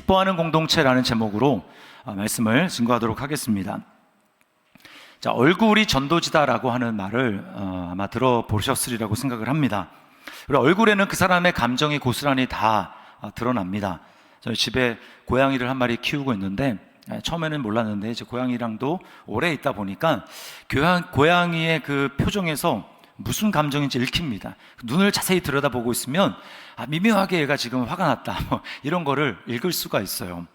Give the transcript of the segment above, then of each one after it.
기뻐하는 공동체라는 제목으로 말씀을 증거하도록 하겠습니다. 자, 얼굴이 전도지다라고 하는 말을 아마 들어보셨으리라고 생각을 합니다. 그리고 얼굴에는 그 사람의 감정이 고스란히 다 드러납니다. 저희 집에 고양이를 한 마리 키우고 있는데 처음에는 몰랐는데 이제 고양이랑도 오래 있다 보니까 고양이의 그 표정에서 무슨 감정인지 읽힙니다. 눈을 자세히 들여다보고 있으면 미묘하게 얘가 지금 화가 났다 이런 거를 읽을 수가 있어요.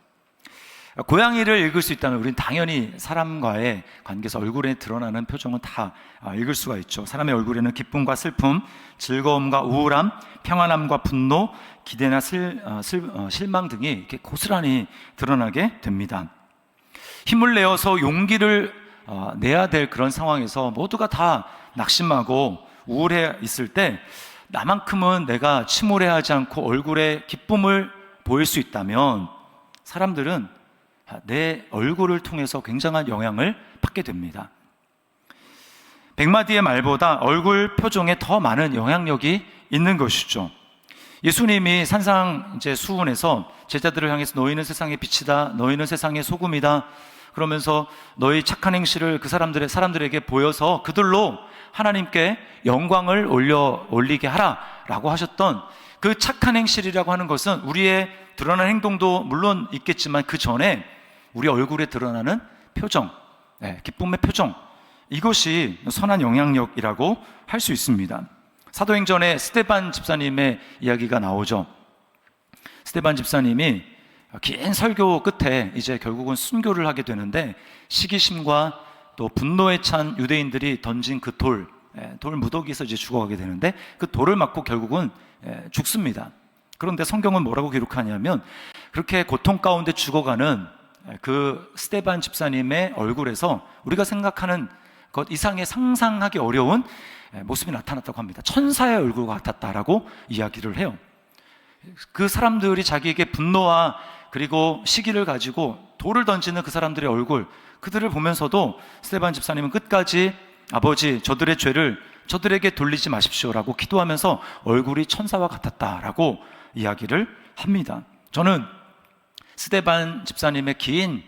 고양이를 읽을 수 있다면 우리는 당연히 사람과의 관계에서 얼굴에 드러나는 표정은 다 읽을 수가 있죠. 사람의 얼굴에는 기쁨과 슬픔, 즐거움과 우울함, 평안함과 분노, 기대나 실망 등이 이렇게 고스란히 드러나게 됩니다. 힘을 내어서 용기를 내야 될 그런 상황에서 모두가 다 낙심하고 우울해 있을 때 나만큼은 내가 침울해하지 않고 얼굴에 기쁨을 보일 수 있다면 사람들은 내 얼굴을 통해서 굉장한 영향을 받게 됩니다. 100마디의 말보다 얼굴 표정에 더 많은 영향력이 있는 것이죠. 예수님이 산상 수훈에서 제자들을 향해서 너희는 세상의 빛이다, 너희는 세상의 소금이다 그러면서 너희 착한 행실을 그 사람들에게 보여서 그들로 하나님께 영광을 올리게 하라라고 하셨던 그 착한 행실이라고 하는 것은 우리의 드러난 행동도 물론 있겠지만 그 전에 우리 얼굴에 드러나는 표정, 기쁨의 표정, 이것이 선한 영향력이라고 할 수 있습니다. 사도행전에 스데반 집사님의 이야기가 나오죠. 스데반 집사님이 긴 설교 끝에 이제 결국은 순교를 하게 되는데 시기심과 또 분노에 찬 유대인들이 던진 그 돌 무더기에서 이제 죽어가게 되는데 그 돌을 맞고 결국은 죽습니다. 그런데 성경은 뭐라고 기록하냐면 그렇게 고통 가운데 죽어가는 그 스데반 집사님의 얼굴에서 우리가 생각하는 것 이상의 상상하기 어려운 모습이 나타났다고 합니다. 천사의 얼굴 같았다라고 이야기를 해요. 그 사람들이 자기에게 분노와 그리고 시기를 가지고 돌을 던지는 그 사람들의 얼굴, 그들을 보면서도 스데반 집사님은 끝까지 아버지 저들의 죄를 저들에게 돌리지 마십시오라고 기도하면서 얼굴이 천사와 같았다라고 이야기를 합니다. 저는 스데반 집사님의 긴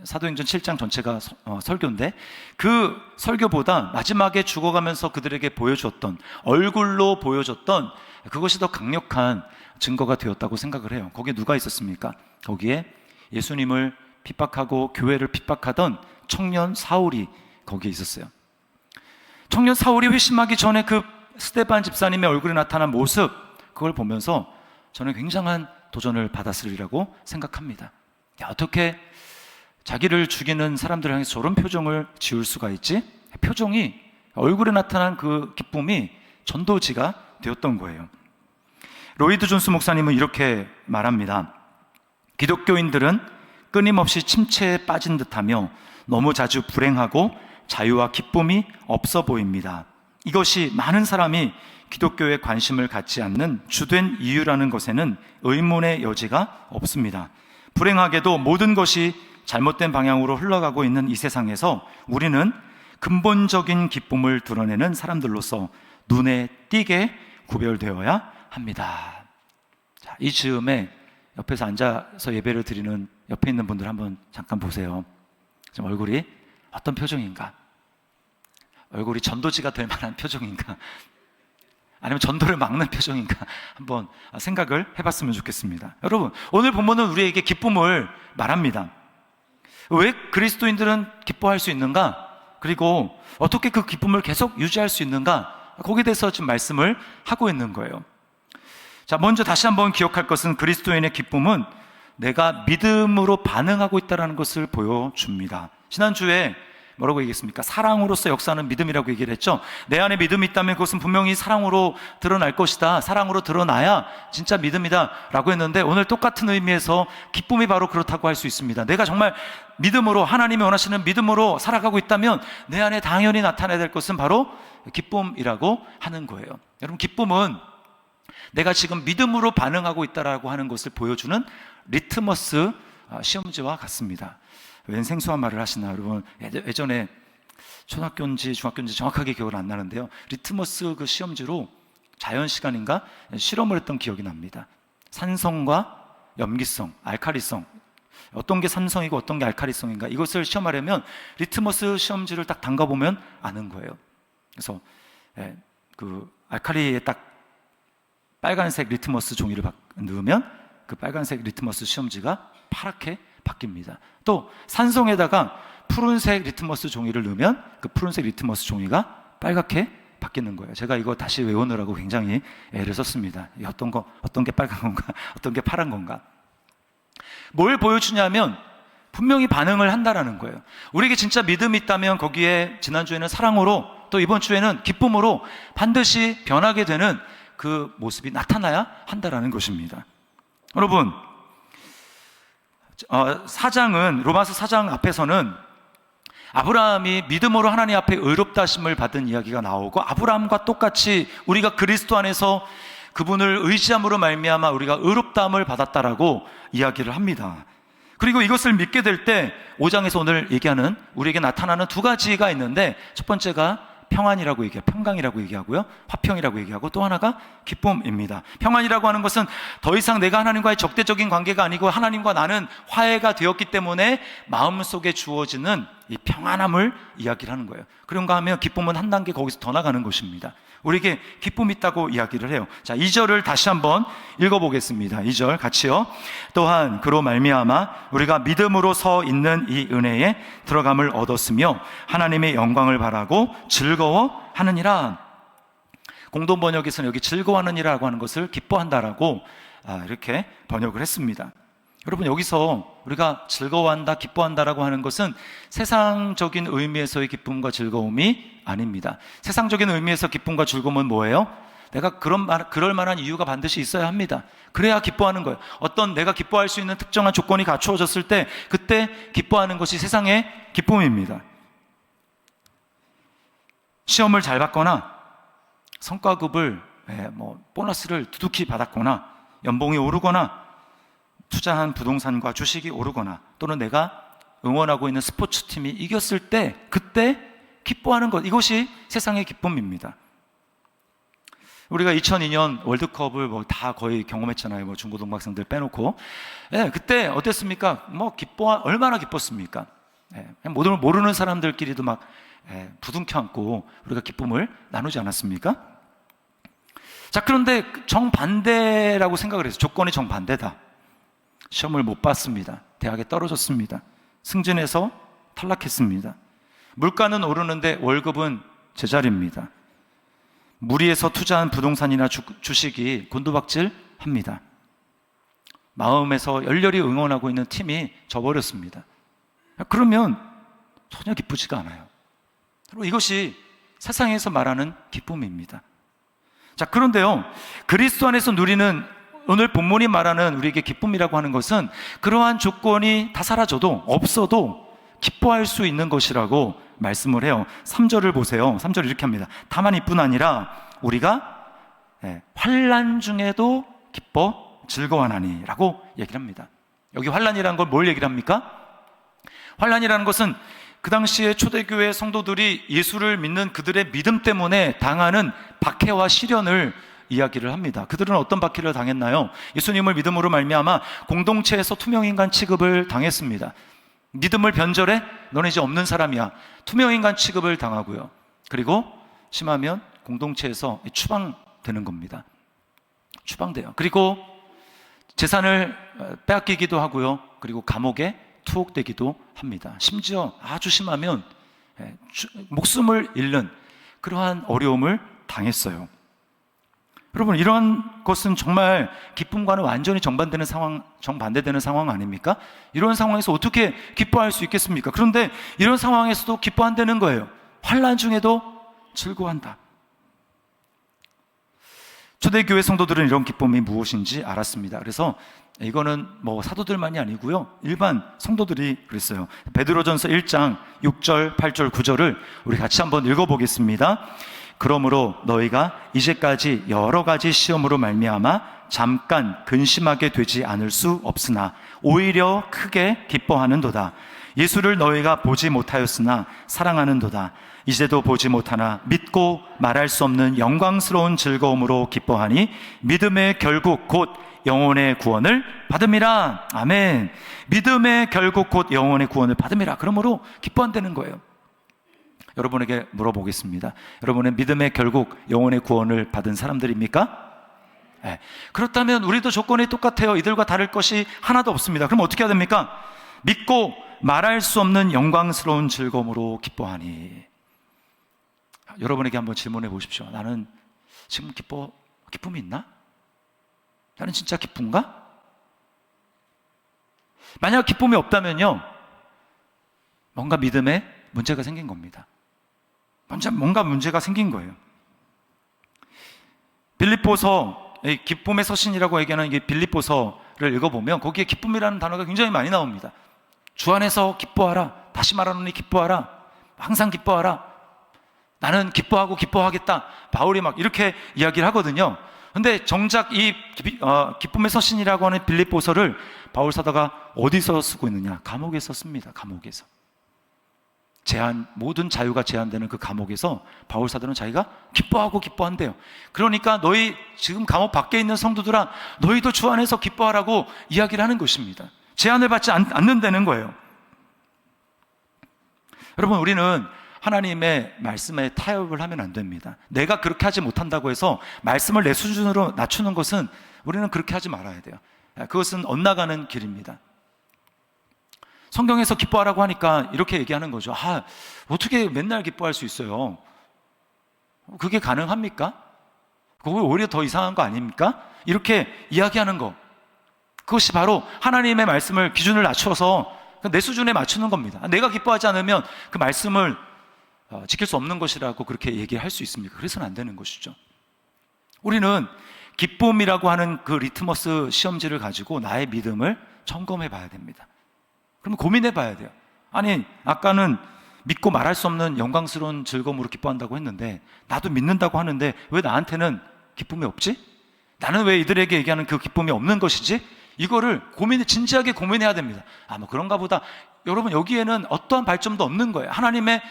사도행전 7장 전체가 설교인데 그 설교보다 마지막에 죽어가면서 그들에게 보여줬던 얼굴로 보여줬던 그것이 더 강력한 증거가 되었다고 생각을 해요. 거기에 누가 있었습니까? 거기에 예수님을 핍박하고 교회를 핍박하던 청년 사울이 거기에 있었어요. 청년 사울이 회심하기 전에 그 스데반 집사님의 얼굴에 나타난 모습, 그걸 보면서 저는 굉장한 도전을 받았으리라고 생각합니다. 어떻게 자기를 죽이는 사람들을 향해서 저런 표정을 지을 수가 있지? 표정이, 얼굴에 나타난 그 기쁨이 전도지가 되었던 거예요. 로이드 존스 목사님은 이렇게 말합니다. 기독교인들은 끊임없이 침체에 빠진 듯하며 너무 자주 불행하고 자유와 기쁨이 없어 보입니다. 이것이 많은 사람이 기독교에 관심을 갖지 않는 주된 이유라는 것에는 의문의 여지가 없습니다. 불행하게도 모든 것이 잘못된 방향으로 흘러가고 있는 이 세상에서 우리는 근본적인 기쁨을 드러내는 사람들로서 눈에 띄게 구별되어야 합니다. 자, 이 즈음에 옆에서 앉아서 예배를 드리는 옆에 있는 분들 한번 잠깐 보세요. 지금 얼굴이 어떤 표정인가? 얼굴이 전도지가 될 만한 표정인가? 아니면 전도를 막는 표정인가? 한번 생각을 해봤으면 좋겠습니다. 여러분, 오늘 본문은 우리에게 기쁨을 말합니다. 왜 그리스도인들은 기뻐할 수 있는가? 그리고 어떻게 그 기쁨을 계속 유지할 수 있는가? 거기에 대해서 지금 말씀을 하고 있는 거예요. 자, 먼저 다시 한번 기억할 것은 그리스도인의 기쁨은 내가 믿음으로 반응하고 있다는 것을 보여줍니다. 지난주에 뭐라고 얘기했습니까? 사랑으로서 역사하는 믿음이라고 얘기를 했죠. 내 안에 믿음이 있다면 그것은 분명히 사랑으로 드러날 것이다. 사랑으로 드러나야 진짜 믿음이다 라고 했는데 오늘 똑같은 의미에서 기쁨이 바로 그렇다고 할 수 있습니다. 내가 정말 믿음으로, 하나님이 원하시는 믿음으로 살아가고 있다면 내 안에 당연히 나타나야 될 것은 바로 기쁨이라고 하는 거예요. 여러분, 기쁨은 내가 지금 믿음으로 반응하고 있다라고 하는 것을 보여주는 리트머스 시험지와 같습니다. 웬 생소한 말을 하시나 여러분. 예전에 초등학교인지 중학교인지 정확하게 기억은 안 나는데요, 리트머스 그 시험지로 자연 시간인가 실험을 했던 기억이 납니다. 산성과 염기성, 알칼리성, 어떤 게 산성이고 어떤 게 알칼리성인가, 이것을 시험하려면 리트머스 시험지를 딱 담가보면 아는 거예요. 그래서 그 알칼리에 딱 빨간색 리트머스 종이를 넣으면 그 빨간색 리트머스 시험지가 파랗게 바뀝니다. 또 산성에다가 푸른색 리트머스 종이를 넣으면 그 푸른색 리트머스 종이가 빨갛게 바뀌는 거예요. 제가 이거 다시 외우느라고 굉장히 애를 썼습니다. 어떤 게 빨간 건가, 어떤 게 파란 건가. 뭘 보여주냐면 분명히 반응을 한다라는 거예요. 우리에게 진짜 믿음이 있다면 거기에 지난주에는 사랑으로, 또 이번 주에는 기쁨으로 반드시 변하게 되는 그 모습이 나타나야 한다라는 것입니다. 여러분, 로마서 4장 앞에서는 아브라함이 믿음으로 하나님 앞에 의롭다 하심을 받은 이야기가 나오고, 아브라함과 똑같이 우리가 그리스도 안에서 그분을 의지함으로 말미암아 우리가 의롭다함을 받았다라고 이야기를 합니다. 그리고 이것을 믿게 될 때 5장에서 오늘 얘기하는 우리에게 나타나는 두 가지가 있는데, 첫 번째가 평안이라고 얘기하고, 평강이라고 얘기하고요, 화평이라고 얘기하고, 또 하나가 기쁨입니다. 평안이라고 하는 것은 더 이상 내가 하나님과의 적대적인 관계가 아니고 하나님과 나는 화해가 되었기 때문에 마음속에 주어지는 이 평안함을 이야기를 하는 거예요. 그런가 하면 기쁨은 한 단계 거기서 더 나가는 것입니다. 우리에게 기쁨이 있다고 이야기를 해요. 자, 2절을 다시 한번 읽어보겠습니다. 2절 같이요. 또한 그로 말미암아 우리가 믿음으로 서 있는 이 은혜에 들어감을 얻었으며 하나님의 영광을 바라고 즐거워하느니라. 공동 번역에서는 여기 즐거워하느니라고 하는 것을 기뻐한다라고 이렇게 번역을 했습니다. 여러분, 여기서 우리가 즐거워한다, 기뻐한다라고 하는 것은 세상적인 의미에서의 기쁨과 즐거움이 아닙니다. 세상적인 의미에서 기쁨과 즐거움은 뭐예요? 내가 그럴 만한 이유가 반드시 있어야 합니다. 그래야 기뻐하는 거예요. 어떤 내가 기뻐할 수 있는 특정한 조건이 갖추어졌을 때 그때 기뻐하는 것이 세상의 기쁨입니다. 시험을 잘 받거나 성과급을 보너스를 두둑히 받았거나 연봉이 오르거나 투자한 부동산과 주식이 오르거나, 또는 내가 응원하고 있는 스포츠팀이 이겼을 때 그때 기뻐하는 것, 이것이 세상의 기쁨입니다. 우리가 2002년 월드컵을 다 거의 경험했잖아요. 중고등학생들 빼놓고. 그때 어땠습니까? 얼마나 기뻤습니까? 모르는 사람들끼리도 막 부둥켜 안고 우리가 기쁨을 나누지 않았습니까? 자, 그런데 정반대라고 생각을 해서, 조건이 정반대다. 시험을 못 봤습니다. 대학에 떨어졌습니다. 승진해서 탈락했습니다. 물가는 오르는데 월급은 제자리입니다. 무리해서 투자한 부동산이나 주식이 곤두박질합니다. 마음에서 열렬히 응원하고 있는 팀이 져버렸습니다. 그러면 전혀 기쁘지가 않아요. 이것이 세상에서 말하는 기쁨입니다. 자, 그런데요, 그리스도 안에서 누리는 오늘 본문이 말하는 우리에게 기쁨이라고 하는 것은 그러한 조건이 다 사라져도, 없어도 기뻐할 수 있는 것이라고 말씀을 해요. 3절을 보세요. 3절 이렇게 합니다. 다만 이뿐 아니라 우리가 환난 중에도 기뻐 즐거워하나니 라고 얘기를 합니다. 여기 환난이라는 걸 뭘 얘기를 합니까? 환난이라는 것은 그 당시에 초대교회 성도들이 예수를 믿는 그들의 믿음 때문에 당하는 박해와 시련을 이야기를 합니다. 그들은 어떤 박해를 당했나요? 예수님을 믿음으로 말미암아 공동체에서 투명인간 취급을 당했습니다. 믿음을 변절해? 너네 이제 없는 사람이야. 투명인간 취급을 당하고요. 그리고 심하면 공동체에서 추방되는 겁니다. 추방돼요. 그리고 재산을 빼앗기기도 하고요. 그리고 감옥에 투옥되기도 합니다. 심지어 아주 심하면 목숨을 잃는 그러한 어려움을 당했어요. 여러분, 이러한 것은 정말 기쁨과는 완전히 정반대되는 상황 아닙니까? 이런 상황에서 어떻게 기뻐할 수 있겠습니까? 그런데 이런 상황에서도 기뻐한다는 거예요. 환난 중에도 즐거워한다. 초대교회 성도들은 이런 기쁨이 무엇인지 알았습니다. 그래서 이거는 사도들만이 아니고요, 일반 성도들이 그랬어요. 베드로전서 1장 6절, 8절, 9절을 우리 같이 한번 읽어보겠습니다. 그러므로 너희가 이제까지 여러 가지 시험으로 말미암아 잠깐 근심하게 되지 않을 수 없으나 오히려 크게 기뻐하는도다. 예수를 너희가 보지 못하였으나 사랑하는도다. 이제도 보지 못하나 믿고 말할 수 없는 영광스러운 즐거움으로 기뻐하니 믿음의 결국 곧 영혼의 구원을 받음이라. 아멘. 믿음의 결국 곧 영혼의 구원을 받음이라. 그러므로 기뻐한다는 거예요. 여러분에게 물어보겠습니다. 여러분은 믿음의 결국 영혼의 구원을 받은 사람들입니까? 네. 그렇다면 우리도 조건이 똑같아요. 이들과 다를 것이 하나도 없습니다. 그럼 어떻게 해야 됩니까? 믿고 말할 수 없는 영광스러운 즐거움으로 기뻐하니. 여러분에게 한번 질문해 보십시오. 나는 지금 기쁨이 있나? 나는 진짜 기쁜가? 만약 기쁨이 없다면요, 뭔가 믿음에 문제가 생긴 겁니다. 뭔가 문제가 생긴 거예요. 빌립보서, 기쁨의 서신이라고 얘기하는 이 빌립보서를 읽어보면 거기에 기쁨이라는 단어가 굉장히 많이 나옵니다. 주 안에서 기뻐하라. 다시 말하노니 기뻐하라. 항상 기뻐하라. 나는 기뻐하고 기뻐하겠다. 바울이 막 이렇게 이야기를 하거든요. 근데 정작 이 기쁨의 서신이라고 하는 빌립보서를 바울 사도가 어디서 쓰고 있느냐? 감옥에서 씁니다. 감옥에서. 모든 자유가 제한되는 그 감옥에서 바울 사도는 자기가 기뻐하고 기뻐한대요. 그러니까 너희 지금 감옥 밖에 있는 성도들아, 너희도 주 안에서 기뻐하라고 이야기를 하는 것입니다. 제한을 받지 않는다는 거예요. 여러분, 우리는 하나님의 말씀에 타협을 하면 안 됩니다. 내가 그렇게 하지 못한다고 해서 말씀을 내 수준으로 낮추는 것은 우리는 그렇게 하지 말아야 돼요. 그것은 엇나가는 길입니다. 성경에서 기뻐하라고 하니까 이렇게 얘기하는 거죠. 어떻게 맨날 기뻐할 수 있어요? 그게 가능합니까? 그거 오히려 더 이상한 거 아닙니까? 이렇게 이야기하는 거. 그것이 바로 하나님의 말씀을 기준을 낮춰서 내 수준에 맞추는 겁니다. 내가 기뻐하지 않으면 그 말씀을 지킬 수 없는 것이라고 그렇게 얘기할 수 있습니까? 그래서는 안 되는 것이죠. 우리는 기쁨이라고 하는 그 리트머스 시험지를 가지고 나의 믿음을 점검해 봐야 됩니다. 그러면 고민해 봐야 돼요. 아니, 아까는 믿고 말할 수 없는 영광스러운 즐거움으로 기뻐한다고 했는데, 나도 믿는다고 하는데 왜 나한테는 기쁨이 없지? 나는 왜 이들에게 얘기하는 그 기쁨이 없는 것이지? 이거를 진지하게 고민해야 됩니다. 뭐 그런가 보다. 여러분, 여기에는 어떠한 발전도 없는 거예요. 하나님의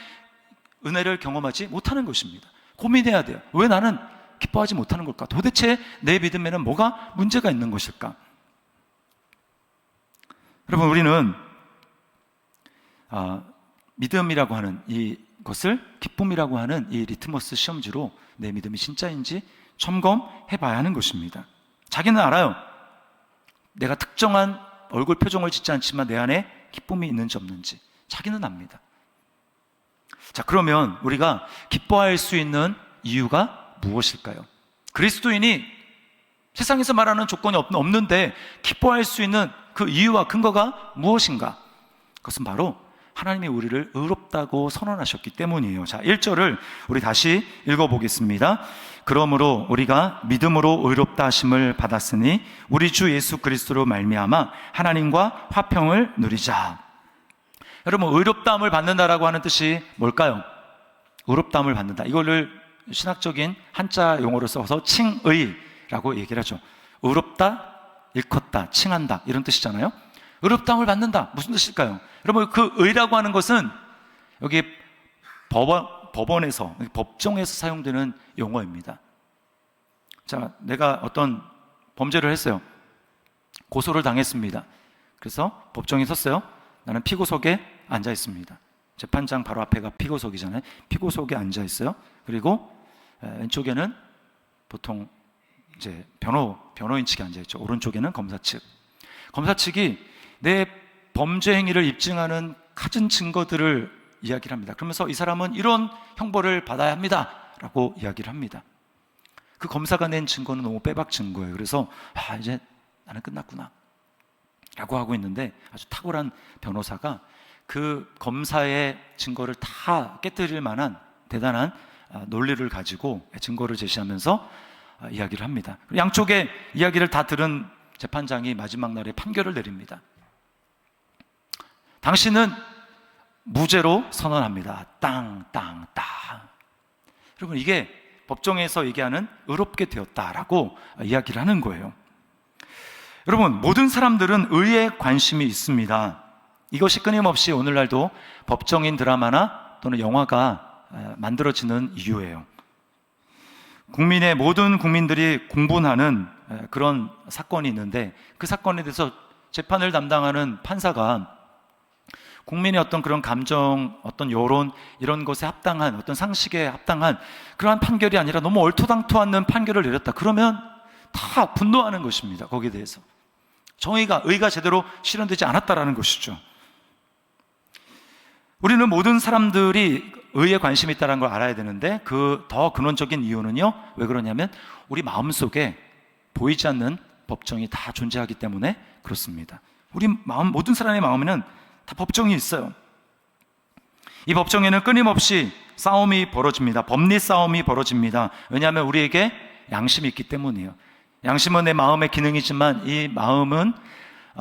은혜를 경험하지 못하는 것입니다. 고민해야 돼요. 왜 나는 기뻐하지 못하는 걸까? 도대체 내 믿음에는 뭐가 문제가 있는 것일까? 여러분, 우리는 믿음이라고 하는 이것을 기쁨이라고 하는 이 리트머스 시험지로 내 믿음이 진짜인지 점검해 봐야 하는 것입니다. 자기는 알아요. 내가 특정한 얼굴 표정을 짓지 않지만 내 안에 기쁨이 있는지 없는지 자기는 압니다. 자, 그러면 우리가 기뻐할 수 있는 이유가 무엇일까요? 그리스도인이 세상에서 말하는 조건이 없는데 기뻐할 수 있는 그 이유와 근거가 무엇인가? 그것은 바로 하나님이 우리를 의롭다고 선언하셨기 때문이에요. 자, 1절을 우리 다시 읽어보겠습니다. 그러므로 우리가 믿음으로 의롭다 하심을 받았으니 우리 주 예수 그리스도로 말미암아 하나님과 화평을 누리자. 여러분, 의롭다함을 받는다라고 하는 뜻이 뭘까요? 의롭다함을 받는다. 이거를 신학적인 한자 용어로 써서 칭의라고 얘기를 하죠. 의롭다, 일컫다, 칭한다 이런 뜻이잖아요. 의롭다함을 받는다. 무슨 뜻일까요? 여러분, 그 의라고 하는 것은 여기 법원에서, 법정에서 사용되는 용어입니다. 자, 내가 어떤 범죄를 했어요. 고소를 당했습니다. 그래서 법정에 섰어요. 나는 피고석에 앉아 있습니다. 재판장 바로 앞에가 피고석이잖아요. 피고석에 앉아 있어요. 그리고 왼쪽에는 보통 이제 변호인 측이 앉아 있죠. 오른쪽에는 검사 측. 검사 측이 내 범죄 행위를 입증하는 갖은 증거들을 이야기를 합니다. 그러면서 이 사람은 이런 형벌을 받아야 합니다 라고 이야기를 합니다. 그 검사가 낸 증거는 너무 빼박 증거예요. 그래서 이제 나는 끝났구나 라고 하고 있는데, 아주 탁월한 변호사가 그 검사의 증거를 다 깨뜨릴 만한 대단한 논리를 가지고 증거를 제시하면서 이야기를 합니다. 양쪽의 이야기를 다 들은 재판장이 마지막 날에 판결을 내립니다. 당신은 무죄로 선언합니다. 땅. 여러분, 이게 법정에서 얘기하는 의롭게 되었다라고 이야기를 하는 거예요. 여러분, 모든 사람들은 의에 관심이 있습니다. 이것이 끊임없이 오늘날도 법정인 드라마나 또는 영화가 만들어지는 이유예요. 모든 국민들이 공분하는 그런 사건이 있는데, 그 사건에 대해서 재판을 담당하는 판사가 국민의 어떤 그런 감정, 어떤 여론, 이런 것에 합당한, 어떤 상식에 합당한 그러한 판결이 아니라 너무 얼토당토 않는 판결을 내렸다. 그러면 다 분노하는 것입니다. 거기에 대해서 의가 제대로 실현되지 않았다라는 것이죠. 우리는 모든 사람들이 의에 관심이 있다는 걸 알아야 되는데, 그 더 근원적인 이유는요, 왜 그러냐면 우리 마음속에 보이지 않는 법정이 다 존재하기 때문에 그렇습니다. 우리 모든 사람의 마음에는 다 법정이 있어요. 이 법정에는 끊임없이 싸움이 벌어집니다. 법리 싸움이 벌어집니다. 왜냐하면 우리에게 양심이 있기 때문이에요. 양심은 내 마음의 기능이지만 이 마음은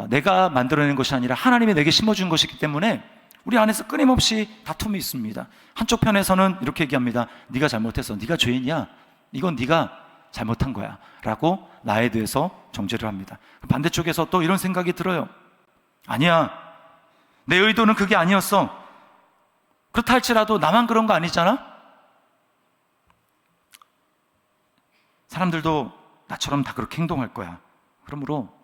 내가 만들어낸 것이 아니라 하나님이 내게 심어준 것이기 때문에 우리 안에서 끊임없이 다툼이 있습니다. 한쪽 편에서는 이렇게 얘기합니다. 네가 잘못했어. 네가 죄인이야. 이건 네가 잘못한 거야 라고 나에 대해서 정죄를 합니다. 반대쪽에서 또 이런 생각이 들어요. 아니야, 내 의도는 그게 아니었어. 그렇다 할지라도 나만 그런 거 아니잖아? 사람들도 나처럼 다 그렇게 행동할 거야. 그러므로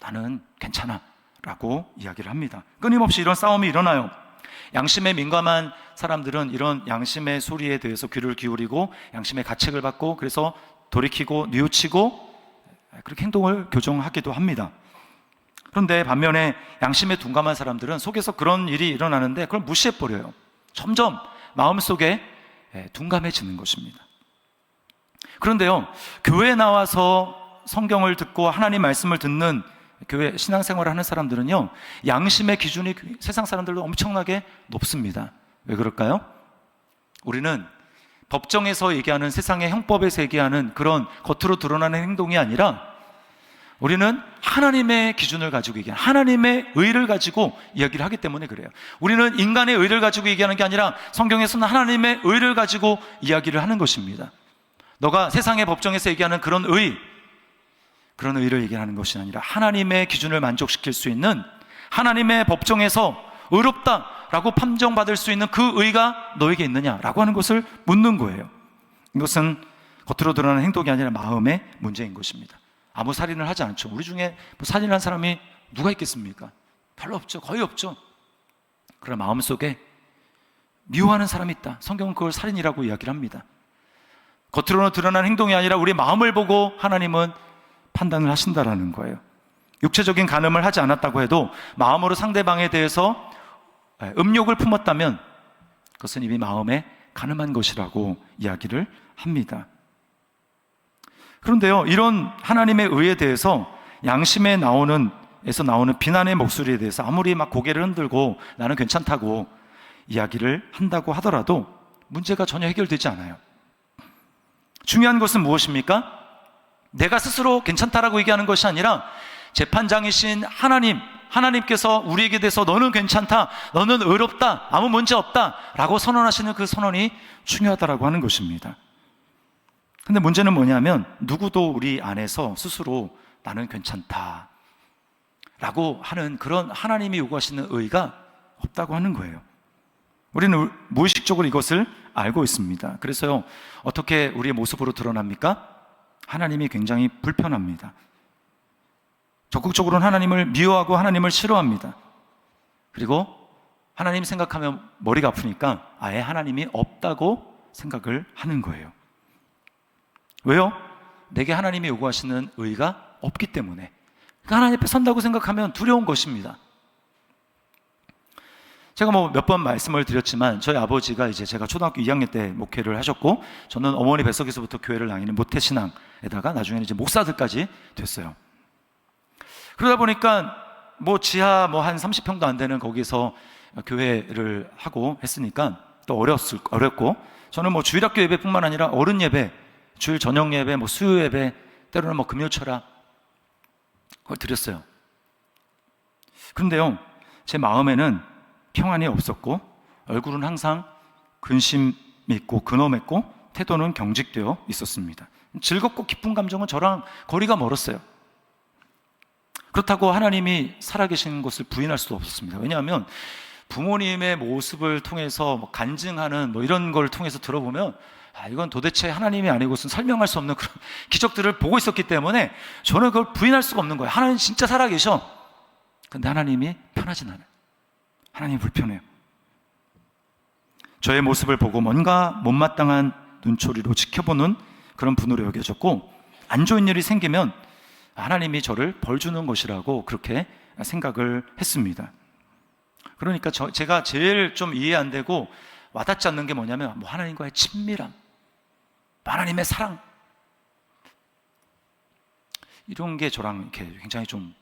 나는 괜찮아 라고 이야기를 합니다. 끊임없이 이런 싸움이 일어나요. 양심에 민감한 사람들은 이런 양심의 소리에 대해서 귀를 기울이고 양심의 가책을 받고, 그래서 돌이키고 뉘우치고 그렇게 행동을 교정하기도 합니다. 그런데 반면에 양심에 둔감한 사람들은 속에서 그런 일이 일어나는데 그걸 무시해버려요. 점점 마음속에 둔감해지는 것입니다. 그런데요, 교회에 나와서 성경을 듣고 하나님 말씀을 듣는 교회 신앙생활을 하는 사람들은요, 양심의 기준이 세상 사람들도 엄청나게 높습니다. 왜 그럴까요? 우리는 법정에서 얘기하는, 세상의 형법에서 얘기하는 그런 겉으로 드러나는 행동이 아니라 우리는 하나님의 기준을 가지고 얘기하는, 하나님의 의를 가지고 이야기를 하기 때문에 그래요. 우리는 인간의 의를 가지고 얘기하는 게 아니라 성경에서는 하나님의 의를 가지고 이야기를 하는 것입니다. 너가 세상의 법정에서 얘기하는 그런 의를 얘기하는 것이 아니라 하나님의 기준을 만족시킬 수 있는, 하나님의 법정에서 의롭다라고 판정받을 수 있는 그 의가 너에게 있느냐라고 하는 것을 묻는 거예요. 이것은 겉으로 드러나는 행동이 아니라 마음의 문제인 것입니다. 아무 살인을 하지 않죠. 우리 중에 살인한 사람이 누가 있겠습니까? 별로 없죠. 거의 없죠. 그러나 마음속에 미워하는 사람이 있다. 성경은 그걸 살인이라고 이야기를 합니다. 겉으로는 드러나는 행동이 아니라 우리 마음을 보고 하나님은 판단을 하신다라는 거예요. 육체적인 간음을 하지 않았다고 해도 마음으로 상대방에 대해서 음욕을 품었다면 그것은 이미 마음에 간음한 것이라고 이야기를 합니다. 그런데요, 이런 하나님의 의에 대해서 양심에 나오는 비난의 목소리에 대해서 아무리 막 고개를 흔들고 나는 괜찮다고 이야기를 한다고 하더라도 문제가 전혀 해결되지 않아요. 중요한 것은 무엇입니까? 내가 스스로 괜찮다라고 얘기하는 것이 아니라 재판장이신 하나님께서 우리에게 대해서 너는 괜찮다, 너는 의롭다, 아무 문제 없다 라고 선언하시는 그 선언이 중요하다라고 하는 것입니다. 근데 문제는 뭐냐면 누구도 우리 안에서 스스로 나는 괜찮다 라고 하는 그런 하나님이 요구하시는 의가 없다고 하는 거예요. 우리는 무의식적으로 이것을 알고 있습니다. 그래서요, 어떻게 우리의 모습으로 드러납니까? 하나님이 굉장히 불편합니다. 적극적으로는 하나님을 미워하고 하나님을 싫어합니다. 그리고 하나님 생각하면 머리가 아프니까 아예 하나님이 없다고 생각을 하는 거예요. 왜요? 내게 하나님이 요구하시는 의가 없기 때문에. 그러니까 하나님 앞에 선다고 생각하면 두려운 것입니다. 제가 몇 번 말씀을 드렸지만 저희 아버지가 이제 제가 초등학교 2학년 때 목회를 하셨고, 저는 어머니 뱃속에서부터 교회를 다니는 모태신앙에다가 나중에는 이제 목사들까지 됐어요. 그러다 보니까 지하 한 30평도 안 되는 거기서 교회를 하고 했으니까 또 어렵고, 저는 주일학교 예배뿐만 아니라 어른 예배, 주일 저녁 예배, 수요 예배, 때로는 금요 철학 그걸 드렸어요. 그런데요, 제 마음에는 평안이 없었고 얼굴은 항상 근심이 있고 근엄했고 태도는 경직되어 있었습니다. 즐겁고 기쁜 감정은 저랑 거리가 멀었어요. 그렇다고 하나님이 살아계신 것을 부인할 수도 없었습니다. 왜냐하면 부모님의 모습을 통해서 간증하는 이런 걸 통해서 들어보면 이건 도대체 하나님이 아니고선 설명할 수 없는 그런 기적들을 보고 있었기 때문에 저는 그걸 부인할 수가 없는 거예요. 하나님 진짜 살아계셔. 근데 하나님이 편하진 않아요. 하나님이 불편해요. 저의 모습을 보고 뭔가 못마땅한 눈초리로 지켜보는 그런 분으로 여겨졌고, 안 좋은 일이 생기면 하나님이 저를 벌 주는 것이라고 그렇게 생각을 했습니다. 그러니까 제가 제일 좀 이해 안 되고 와닿지 않는 게 뭐냐면, 하나님과의 친밀함, 하나님의 사랑, 이런 게 저랑 이렇게 굉장히 좀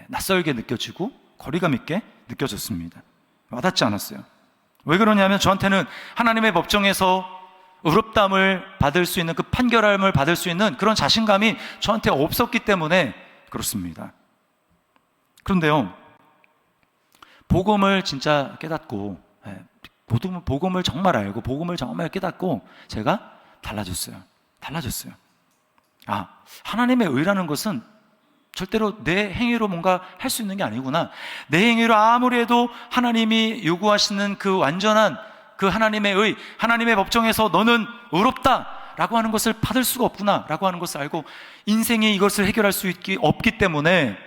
낯설게 느껴지고 거리감 있게 느껴졌습니다. 와닿지 않았어요. 왜 그러냐면 저한테는 하나님의 법정에서 의롭다함을 받을 수 있는, 그 판결함을 받을 수 있는 그런 자신감이 저한테 없었기 때문에 그렇습니다. 그런데요, 복음을 진짜 깨닫고, 복음을 정말 알고 복음을 정말 깨닫고 제가 달라졌어요. 하나님의 의라는 것은 절대로 내 행위로 뭔가 할 수 있는 게 아니구나. 내 행위로 아무리 해도 하나님이 요구하시는 그 완전한 그 하나님의 의, 하나님의 법정에서 너는 의롭다 라고 하는 것을 받을 수가 없구나 라고 하는 것을 알고, 인생이 이것을 해결할 수 없기 때문에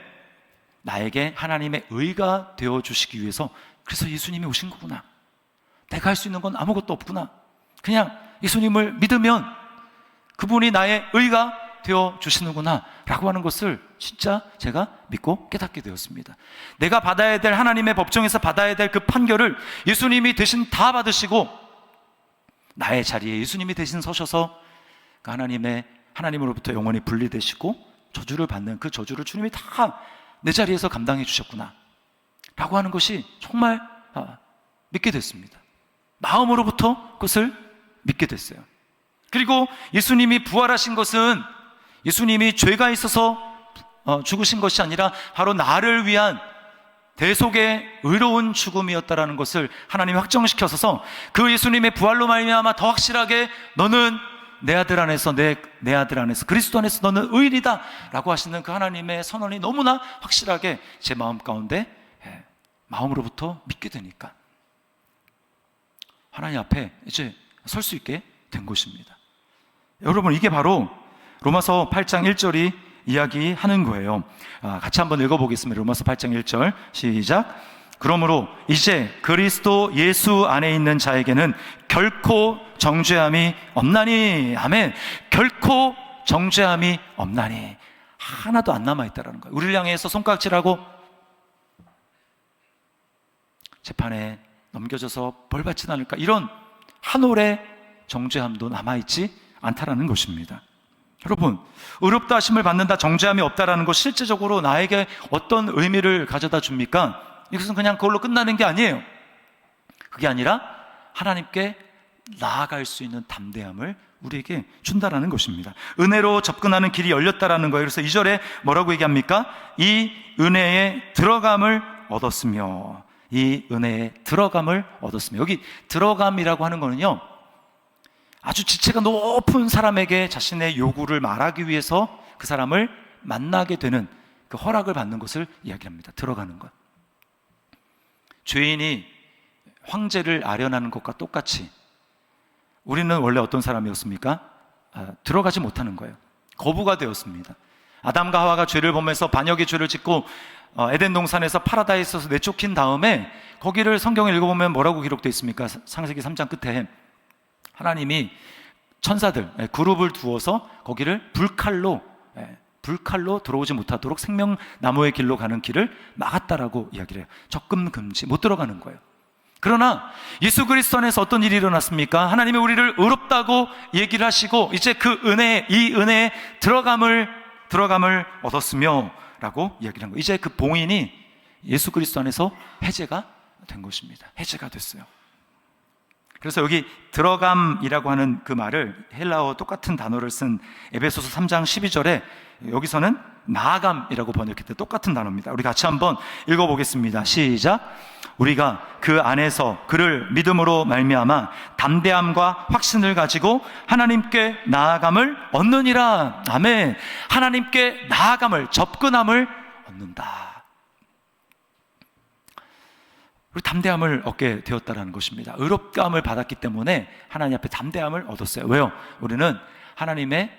나에게 하나님의 의가 되어주시기 위해서, 그래서 예수님이 오신 거구나. 내가 할 수 있는 건 아무것도 없구나. 그냥 예수님을 믿으면 그분이 나의 의가 되어주시는구나 라고 하는 것을 진짜 제가 믿고 깨닫게 되었습니다. 내가 받아야 될, 하나님의 법정에서 받아야 될 그 판결을 예수님이 대신 다 받으시고, 나의 자리에 예수님이 대신 서셔서 그 하나님으로부터 영원히 분리되시고 저주를 받는 그 저주를 주님이 다 내 자리에서 감당해 주셨구나 라고 하는 것이 정말 믿게 됐습니다. 마음으로부터 그것을 믿게 됐어요. 그리고 예수님이 부활하신 것은 예수님이 죄가 있어서 죽으신 것이 아니라 바로 나를 위한 대속의 의로운 죽음이었다라는 것을 하나님이 확정시켜서, 그 예수님의 부활로 말미암아 더 확실하게 너는 내 아들 안에서, 내 아들 안에서, 그리스도 안에서 너는 의인이다 라고 하시는 그 하나님의 선언이 너무나 확실하게 제 마음 가운데 마음으로부터 믿게 되니까 하나님 앞에 이제 설 수 있게 된 것입니다. 여러분, 이게 바로 로마서 8장 1절이 이야기하는 거예요. 같이 한번 읽어보겠습니다. 로마서 8장 1절 시작. 그러므로 이제 그리스도 예수 안에 있는 자에게는 결코 정죄함이 없나니. 아멘. 결코 정죄함이 없나니. 하나도 안 남아있다라는 거예요. 우리를 향해서 손깍질하고 재판에 넘겨져서 벌 받지 않을까, 이런 한 올의 정죄함도 남아있지 않다라는 것입니다. 여러분, 의롭다 하심을 받는다, 정죄함이 없다라는 것, 실제적으로 나에게 어떤 의미를 가져다 줍니까? 이것은 그냥 그걸로 끝나는 게 아니에요. 그게 아니라 하나님께 나아갈 수 있는 담대함을 우리에게 준다라는 것입니다. 은혜로 접근하는 길이 열렸다라는 거예요. 그래서 2절에 뭐라고 얘기합니까? 이 은혜에 들어감을 얻었으며, 이 은혜에 들어감을 얻었으며. 여기 들어감이라고 하는 거는요, 아주 지체가 높은 사람에게 자신의 요구를 말하기 위해서 그 사람을 만나게 되는 그 허락을 받는 것을 이야기합니다. 들어가는 것. 죄인이 황제를 아련하는 것과 똑같이 우리는 원래 어떤 사람이었습니까? 들어가지 못하는 거예요. 거부가 되었습니다. 아담과 하와가 죄를 범해서 반역의 죄를 짓고 에덴 동산에서 파라다이스에서 내쫓긴 다음에, 거기를 성경을 읽어보면 뭐라고 기록되어 있습니까? 창세기 3장 끝에 하나님이 천사들 그룹을 두어서 거기를 불칼로 들어오지 못하도록 생명나무의 길로 가는 길을 막았다라고 이야기를 해요. 접근 금지, 못 들어가는 거예요. 그러나 예수 그리스도 안에서 어떤 일이 일어났습니까? 하나님이 우리를 의롭다고 얘기를 하시고, 이제 그 은혜, 이 은혜에 들어감을 얻었으며 라고 이야기를 한 거예요. 이제 그 봉인이 예수 그리스도 안에서 해제가 된 것입니다. 해제가 됐어요. 그래서 여기 들어감이라고 하는 그 말을, 헬라어 똑같은 단어를 쓴 에베소서 3장 12절에 여기서는 나아감이라고 번역했대. 똑같은 단어입니다. 우리 같이 한번 읽어보겠습니다. 시작. 우리가 그 안에서 그를 믿음으로 말미암아 담대함과 확신을 가지고 하나님께 나아감을 얻느니라. 아멘. 하나님께 나아감을, 접근함을 얻는다. 우리 담대함을 얻게 되었다라는 것입니다. 의롭다함을 받았기 때문에 하나님 앞에 담대함을 얻었어요. 왜요? 우리는 하나님의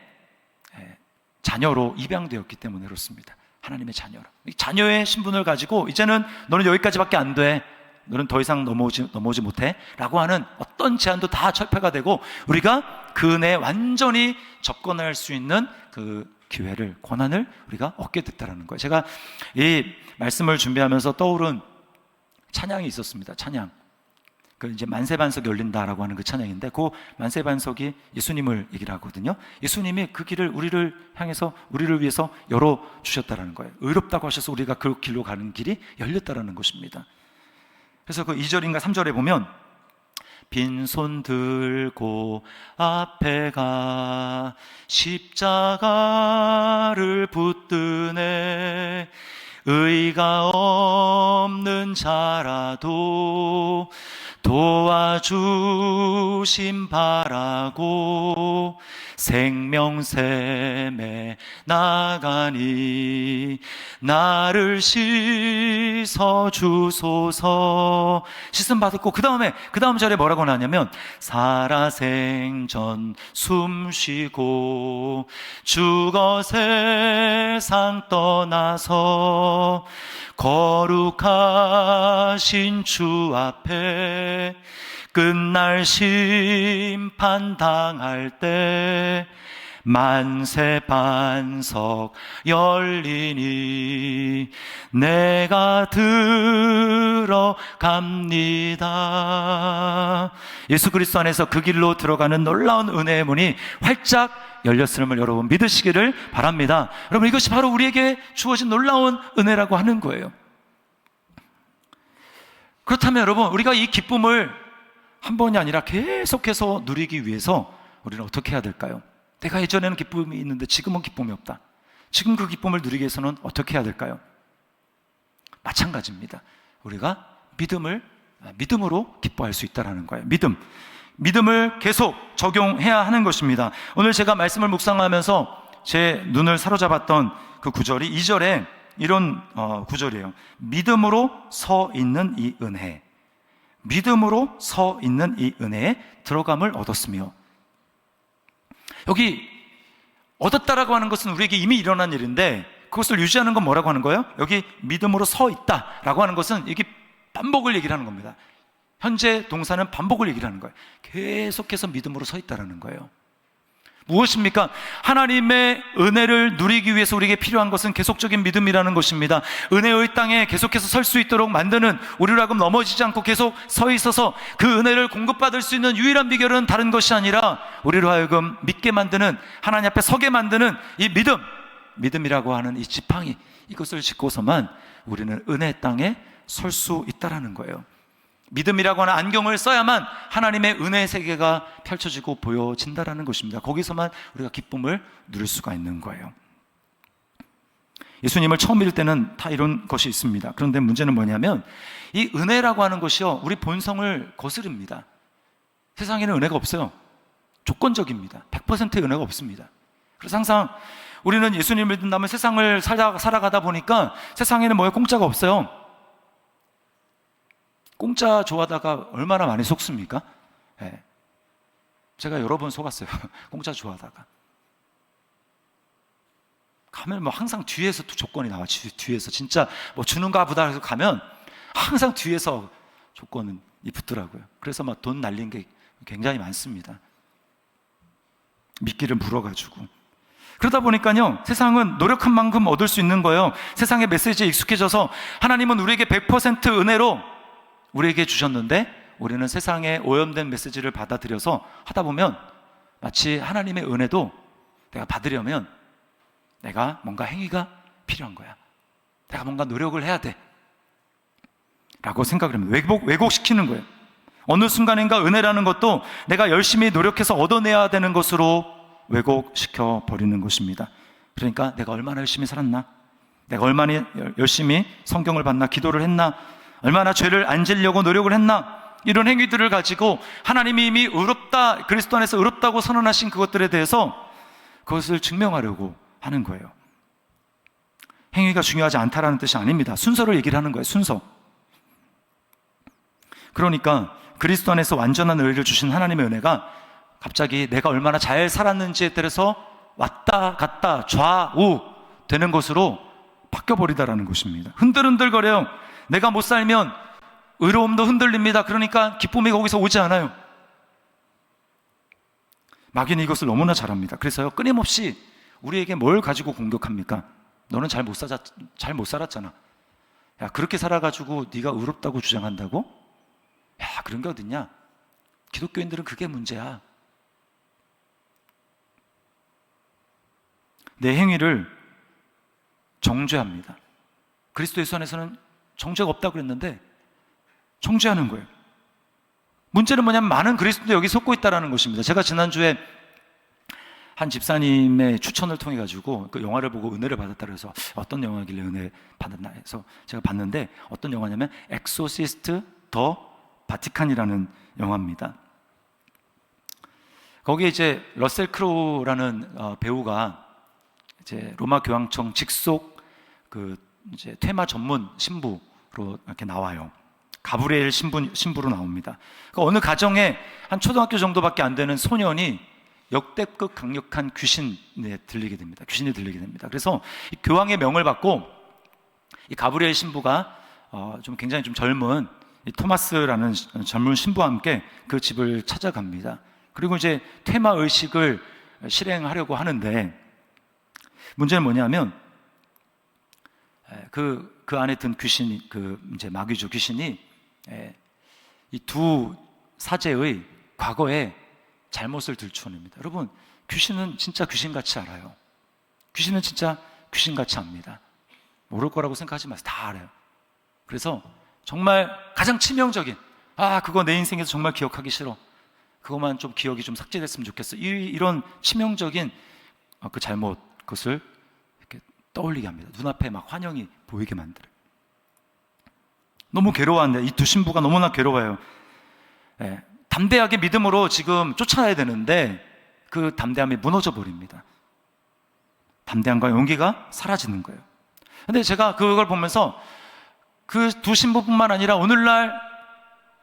자녀로 입양되었기 때문에 그렇습니다. 하나님의 자녀로. 이 자녀의 신분을 가지고 이제는 너는 여기까지밖에 안 돼, 너는 더 이상 넘어오지 못해 라고 하는 어떤 제한도 다 철폐가 되고 우리가 그 은혜에 완전히 접근할 수 있는 그 기회를, 권한을 우리가 얻게 됐다는 거예요. 제가 이 말씀을 준비하면서 떠오른 찬양이 있었습니다. 찬양. 그 이제 만세반석이 열린다라고 하는 그 찬양인데, 그 만세반석이 예수님을 얘기를 하거든요. 예수님이 그 길을 우리를 향해서, 우리를 위해서 열어주셨다라는 거예요. 의롭다고 하셔서 우리가 그 길로 가는 길이 열렸다라는 것입니다. 그래서 그 2절인가 3절에 보면, 빈손 들고 앞에 가 십자가를 붙드네, 의가 없는 자라도 도와주심 바라고 생명샘에 나가니 나를 씻어주소서. 씻음 받았고 그 다음 절에 뭐라고 나냐면, 살아생전 숨쉬고 죽어 세상 떠나서 거룩하신 주 앞에 끝날 심판 당할 때 만세반석 열리니 내가 들어갑니다. 예수 그리스도 안에서 그 길로 들어가는 놀라운 은혜의 문이 활짝 열렸음을 여러분 믿으시기를 바랍니다. 여러분, 이것이 바로 우리에게 주어진 놀라운 은혜라고 하는 거예요. 그렇다면 여러분, 우리가 이 기쁨을 한 번이 아니라 계속해서 누리기 위해서 우리는 어떻게 해야 될까요? 내가 예전에는 기쁨이 있는데 지금은 기쁨이 없다. 지금 그 기쁨을 누리기 위해서는 어떻게 해야 될까요? 마찬가지입니다. 우리가 믿음으로 기뻐할 수 있다는 거예요. 믿음을 계속 적용해야 하는 것입니다. 오늘 제가 말씀을 묵상하면서 제 눈을 사로잡았던 그 구절이 2절에 이런 구절이에요. 믿음으로 서 있는 이 은혜, 믿음으로 서 있는 이 은혜에 들어감을 얻었으며, 여기 얻었다라고 하는 것은 우리에게 이미 일어난 일인데 그것을 유지하는 건 뭐라고 하는 거예요? 여기 믿음으로 서 있다라고 하는 것은 이게 반복을 얘기를 하는 겁니다. 현재 동사는 반복을 얘기를 하는 거예요. 계속해서 믿음으로 서 있다라는 거예요. 무엇입니까? 하나님의 은혜를 누리기 위해서 우리에게 필요한 것은 계속적인 믿음이라는 것입니다. 은혜의 땅에 계속해서 설 수 있도록 만드는, 우리로 하여금 넘어지지 않고 계속 서 있어서 그 은혜를 공급받을 수 있는 유일한 비결은 다른 것이 아니라 우리로 하여금 믿게 만드는, 하나님 앞에 서게 만드는 이 믿음이라고 하는 이 지팡이, 이것을 짚고서만 우리는 은혜 땅에 설 수 있다라는 거예요. 믿음이라고 하는 안경을 써야만 하나님의 은혜의 세계가 펼쳐지고 보여진다라는 것입니다. 거기서만 우리가 기쁨을 누릴 수가 있는 거예요. 예수님을 처음 믿을 때는 다 이런 것이 있습니다. 그런데 문제는 뭐냐면, 이 은혜라고 하는 것이요, 우리 본성을 거스릅니다. 세상에는 은혜가 없어요. 조건적입니다. 100%의 은혜가 없습니다. 그래서 항상 우리는 예수님을 믿는다면 세상을 살아가다 보니까 세상에는 뭐예요? 공짜가 없어요. 공짜 좋아하다가 얼마나 많이 속습니까? 네. 제가 여러 번 속았어요. 공짜 좋아하다가 가면 뭐 항상 뒤에서 또 조건이 나와. 뒤에서 진짜 뭐 주는가 보다 해서 가면 항상 뒤에서 조건이 붙더라고요. 그래서 막 돈 날린 게 굉장히 많습니다. 미끼를 물어가지고. 그러다 보니까요, 세상은 노력한 만큼 얻을 수 있는 거예요. 세상의 메시지에 익숙해져서 하나님은 우리에게 100% 은혜로 우리에게 주셨는데, 우리는 세상의 오염된 메시지를 받아들여서 하다 보면 마치 하나님의 은혜도 내가 받으려면 내가 뭔가 행위가 필요한 거야. 내가 뭔가 노력을 해야 돼 라고 생각을 합니다. 왜곡시키는 거예요. 어느 순간인가 은혜라는 것도 내가 열심히 노력해서 얻어내야 되는 것으로 왜곡시켜 버리는 것입니다. 그러니까 내가 얼마나 열심히 살았나, 내가 얼마나 열심히 성경을 봤나, 기도를 했나, 얼마나 죄를 안 지려고 노력을 했나, 이런 행위들을 가지고 하나님이 이미 의롭다, 그리스도 안에서 의롭다고 선언하신 그것들에 대해서 그것을 증명하려고 하는 거예요. 행위가 중요하지 않다라는 뜻이 아닙니다. 순서를 얘기를 하는 거예요. 순서. 그러니까 그리스도 안에서 완전한 의를 주신 하나님의 은혜가 갑자기 내가 얼마나 잘 살았는지에 따라서 왔다 갔다 좌우 되는 것으로 바뀌어버리다라는 것입니다. 흔들흔들거려요. 내가 못 살면 의로움도 흔들립니다. 그러니까 기쁨이 거기서 오지 않아요. 마귀는 이것을 너무나 잘합니다. 그래서요, 끊임없이 우리에게 뭘 가지고 공격합니까? 너는 잘 못 살았잖아. 야, 그렇게 살아가지고 네가 의롭다고 주장한다고? 야, 그런 게 어딨냐? 기독교인들은 그게 문제야. 내 행위를 정죄합니다. 그리스도 예수 안에서는 정죄가 없다고 그랬는데 정죄하는 거예요. 문제는 뭐냐면 많은 그리스도인도 여기 속고 있다는 것입니다. 제가 지난주에 한 집사님의 추천을 통해 가지고 그 영화를 보고 은혜를 받았다 그래서 어떤 영화길래 은혜 받았나 해서 제가 봤는데 어떤 영화냐면 엑소시스트 더 바티칸이라는 영화입니다. 거기에 이제 러셀 크로우라는 배우가 이제 로마 교황청 직속 그 이제 퇴마 전문 신부로 이렇게 나와요. 가브리엘 신부로 나옵니다. 그러니까 어느 가정에 한 초등학교 정도밖에 안 되는 소년이 역대급 강력한 귀신이 들리게 됩니다. 그래서 이 교황의 명을 받고 이 가브리엘 신부가 좀 굉장히 좀 젊은 이 토마스라는 젊은 신부와 함께 그 집을 찾아갑니다. 그리고 이제 퇴마 의식을 실행하려고 하는데 문제는 뭐냐면 그 안에 든 귀신이 이제 마귀죠. 귀신이 이 두 사제의 과거에 잘못을 들추어냅니다. 여러분, 귀신은 진짜 귀신같이 알아요. 귀신은 진짜 귀신같이 압니다. 모를 거라고 생각하지 마세요. 다 알아요. 그래서 정말 가장 치명적인 그거 내 인생에서 정말 기억하기 싫어. 그것만 좀 기억이 좀 삭제됐으면 좋겠어. 이런 치명적인 그 잘못 그것을 이렇게 떠올리게 합니다. 눈앞에 막 환영이 보이게 만들어요. 너무 괴로워하는데 이 두 신부가 너무나 괴로워요. 담대하게 믿음으로 지금 쫓아야 되는데 그 담대함이 무너져 버립니다. 담대함과 용기가 사라지는 거예요. 근데 제가 그걸 보면서 그 두 신부뿐만 아니라 오늘날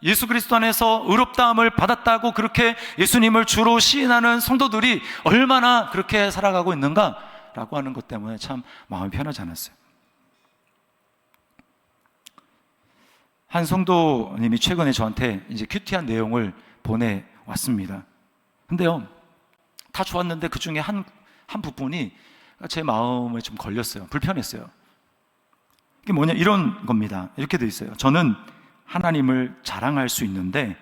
예수 그리스도 안에서 의롭다함을 받았다고 그렇게 예수님을 주로 시인하는 성도들이 얼마나 그렇게 살아가고 있는가라고 하는 것 때문에 참 마음이 편하지 않았어요. 한 성도님이 최근에 저한테 이제 큐티한 내용을 보내왔습니다. 근데요, 다 좋았는데 그 중에 한 부분이 제 마음에 좀 걸렸어요. 불편했어요. 이게 뭐냐, 이런 겁니다. 이렇게 돼 있어요. 저는 하나님을 자랑할 수 있는데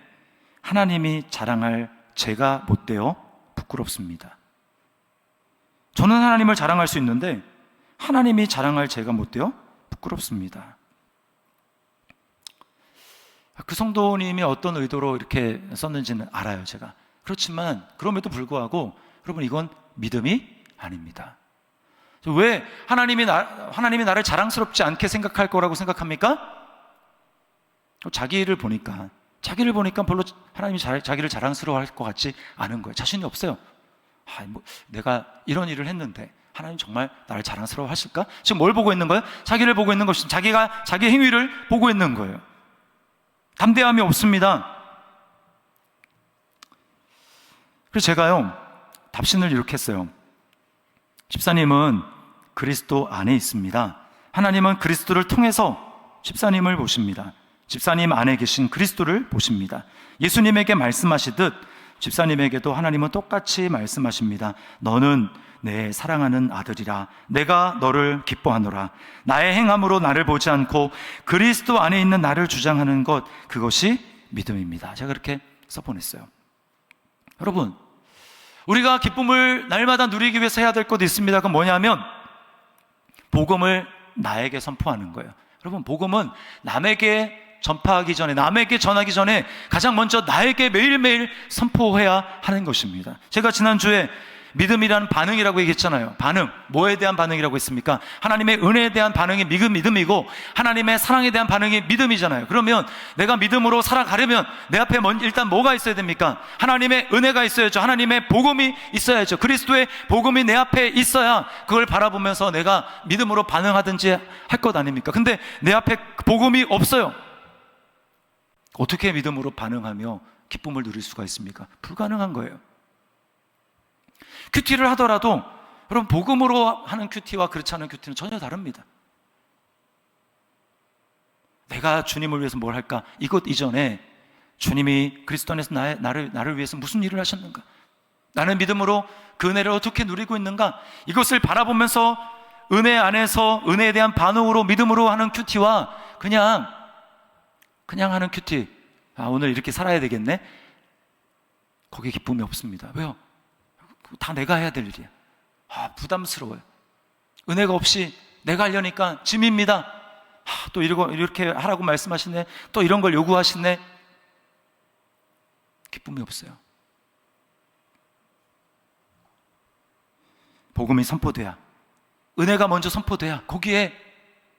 하나님이 자랑할 제가 못되어 부끄럽습니다. 저는 하나님을 자랑할 수 있는데 하나님이 자랑할 제가 못되어 부끄럽습니다. 그 성도님이 어떤 의도로 이렇게 썼는지는 알아요, 제가. 그렇지만 그럼에도 불구하고 여러분, 이건 믿음이 아닙니다. 왜 하나님이 나를 자랑스럽지 않게 생각할 거라고 생각합니까? 자기를 보니까 별로 하나님이 자기를 자랑스러워할 것 같지 않은 거예요. 자신이 없어요. 내가 이런 일을 했는데 하나님 정말 나를 자랑스러워 하실까? 지금 뭘 보고 있는 거예요? 자기를 보고 있는 것이 자기가 자기 행위를 보고 있는 거예요. 담대함이 없습니다. 그래서 제가요, 답신을 이렇게 했어요. 집사님은 그리스도 안에 있습니다. 하나님은 그리스도를 통해서 집사님을 보십니다. 집사님 안에 계신 그리스도를 보십니다. 예수님에게 말씀하시듯 집사님에게도 하나님은 똑같이 말씀하십니다. 너는 내 사랑하는 아들이라. 내가 너를 기뻐하노라. 나의 행함으로 나를 보지 않고 그리스도 안에 있는 나를 주장하는 것, 그것이 믿음입니다. 제가 그렇게 써보냈어요. 여러분, 우리가 기쁨을 날마다 누리기 위해서 해야 될 것도 있습니다. 그건 뭐냐면 복음을 나에게 선포하는 거예요. 여러분, 복음은 남에게 전파하기 전에, 남에게 전하기 전에 가장 먼저 나에게 매일매일 선포해야 하는 것입니다. 제가 지난주에 믿음이라는 반응이라고 얘기했잖아요. 반응, 뭐에 대한 반응이라고 했습니까? 하나님의 은혜에 대한 반응이 믿음이고 하나님의 사랑에 대한 반응이 믿음이잖아요. 그러면 내가 믿음으로 살아가려면 내 앞에 일단 뭐가 있어야 됩니까? 하나님의 은혜가 있어야죠. 하나님의 복음이 있어야죠. 그리스도의 복음이 내 앞에 있어야 그걸 바라보면서 내가 믿음으로 반응하든지 할 것 아닙니까? 근데 내 앞에 복음이 없어요. 어떻게 믿음으로 반응하며 기쁨을 누릴 수가 있습니까? 불가능한 거예요. 큐티를 하더라도 여러분, 복음으로 하는 큐티와 그렇지 않은 큐티는 전혀 다릅니다. 내가 주님을 위해서 뭘 할까? 이것 이전에 주님이 그리스도 안에서 나를 위해서 무슨 일을 하셨는가? 나는 믿음으로 그 은혜를 어떻게 누리고 있는가? 이것을 바라보면서 은혜 안에서 은혜에 대한 반응으로 믿음으로 하는 큐티와 그냥 하는 큐티, 오늘 이렇게 살아야 되겠네? 거기에 기쁨이 없습니다. 왜요? 다 내가 해야 될 일이야. 부담스러워요. 은혜가 없이 내가 하려니까 짐입니다. 또 이렇게 하라고 말씀하시네. 또 이런 걸 요구하시네. 기쁨이 없어요. 복음이 선포돼야, 은혜가 먼저 선포돼야 거기에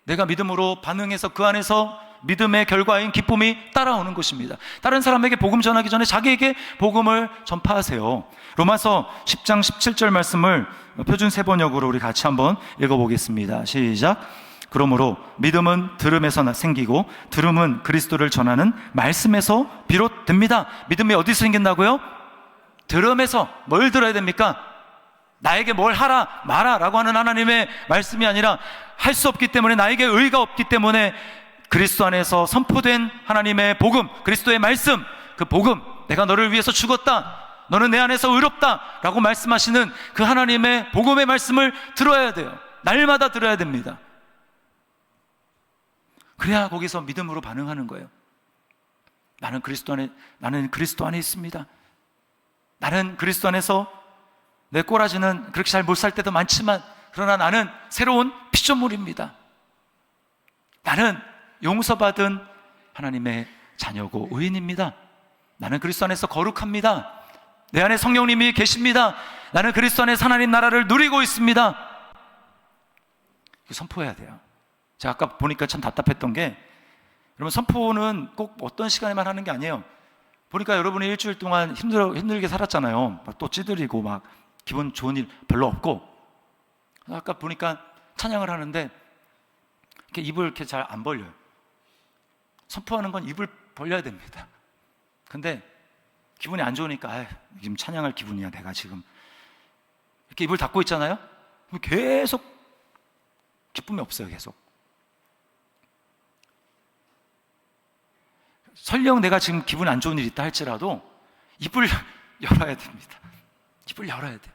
내가 믿음으로 반응해서 그 안에서 믿음의 결과인 기쁨이 따라오는 것입니다. 다른 사람에게 복음 전하기 전에 자기에게 복음을 전파하세요. 로마서 10장 17절 말씀을 표준 세번역으로 우리 같이 한번 읽어보겠습니다. 시작. 그러므로 믿음은 들음에서 생기고 들음은 그리스도를 전하는 말씀에서 비롯됩니다. 믿음이 어디서 생긴다고요? 들음에서. 뭘 들어야 됩니까? 나에게 뭘 하라 마라 라고 하는 하나님의 말씀이 아니라, 할 수 없기 때문에, 나에게 의가 없기 때문에 그리스도 안에서 선포된 하나님의 복음, 그리스도의 말씀, 그 복음, 내가 너를 위해서 죽었다, 너는 내 안에서 의롭다 라고 말씀하시는 그 하나님의 복음의 말씀을 들어야 돼요. 날마다 들어야 됩니다. 그래야 거기서 믿음으로 반응하는 거예요. 나는 그리스도 안에 있습니다. 나는 그리스도 안에서 내 꼬라지는 그렇게 잘 못 살 때도 많지만, 그러나 나는 새로운 피조물입니다. 나는 용서받은 하나님의 자녀고 의인입니다. 나는 그리스도 안에서 거룩합니다. 내 안에 성령님이 계십니다. 나는 그리스도 안에서 하나님 나라를 누리고 있습니다. 선포해야 돼요. 제가 아까 보니까 참 답답했던 게, 여러분, 선포는 꼭 어떤 시간에만 하는 게 아니에요. 보니까 여러분이 일주일 동안 힘들게 살았잖아요. 막 또 찌들이고 막 기분 좋은 일 별로 없고. 아까 보니까 찬양을 하는데 이렇게 입을 이렇게 잘 안 벌려요. 선포하는 건 입을 벌려야 됩니다. 근데 기분이 안 좋으니까, 지금 찬양할 기분이야 내가 지금, 이렇게 입을 닫고 있잖아요. 계속 기쁨이 없어요. 계속. 설령 내가 지금 기분 안 좋은 일이 있다 할지라도 입을 열어야 됩니다. 입을 열어야 돼요.